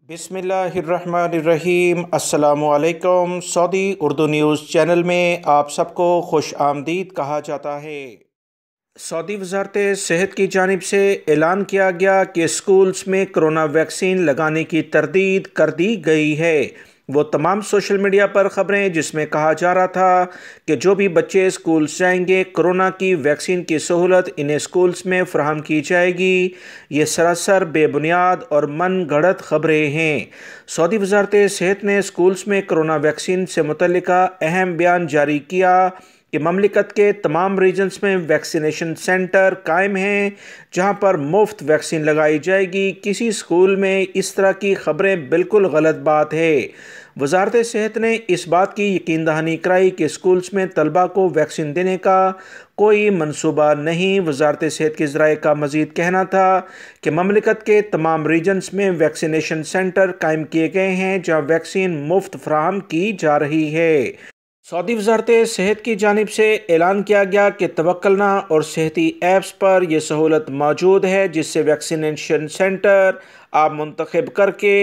बिस्मिल्लाहिर्रहमानिर्रहीम। अस्सलामुअलैकुम। Saudi Urdu news channel में आप सबको खुश आमदीद कहा जाता है। सऊदी वज़ारत सेहत की जानिब से ऐलान किया गया कि स्कूल्स में कोरोना वैक्सीन लगाने की तरदीद कर दी गई है। वो तमाम सोशल मीडिया पर ख़बरें जिसमें कहा जा रहा था कि जो भी बच्चे स्कूल्स जाएंगे कोरोना की वैक्सीन की सहूलत इन्हें स्कूल्स में फ़राहम की जाएगी, ये सरासर बेबुनियाद और मन गढ़ंत ख़बरें हैं। सऊदी वज़ारत सेहत ने स्कूल्स में कोरोना वैक्सीन से मुतल्लिका अहम बयान जारी किया कि ममलिकत के तमाम रीजन्स में वैक्सीनेशन सेंटर कायम हैं जहां पर मुफ्त वैक्सीन लगाई जाएगी। किसी स्कूल में इस तरह की खबरें बिल्कुल गलत बात है। वजारत सेहत ने इस बात की यकीन दहानी कराई कि स्कूल्स में तलबा को वैक्सीन देने का कोई मनसूबा नहीं। वजारत सेहत के ज़राए का मज़ीद कहना था कि ममलिकत के तमाम रीजन्स में वैक्सीनेशन सेंटर कायम किए गए हैं जहाँ वैक्सीन मुफ्त फराहम की जा रही है। सऊदी वज़ारत सेहत की जानिब से ऐलान किया गया कि तवक्लना और सेहती ऐप्स पर यह सहूलत मौजूद है जिससे वैक्सीनेशन सेंटर आप मुंतखब करके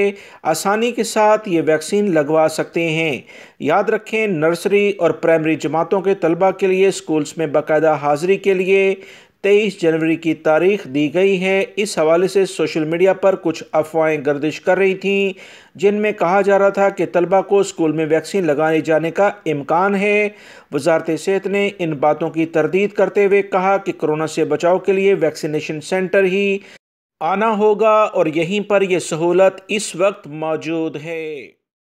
आसानी के साथ ये वैक्सीन लगवा सकते हैं। याद रखें, नर्सरी और प्राइमरी जमातों के तलबा के लिए स्कूल्स में बाकायदा हाज़िरी के लिए 23 जनवरी की तारीख दी गई है। इस हवाले से सोशल मीडिया पर कुछ अफवाहें गर्दिश कर रही थीं जिनमें कहा जा रहा था कि तलबा को स्कूल में वैक्सीन लगाए जाने का इम्कान है। वजारत सेहत ने इन बातों की तरदीद करते हुए कहा कि कोरोना से बचाव के लिए वैक्सीनेशन सेंटर ही आना होगा और यहीं पर यह सहूलत इस वक्त मौजूद है।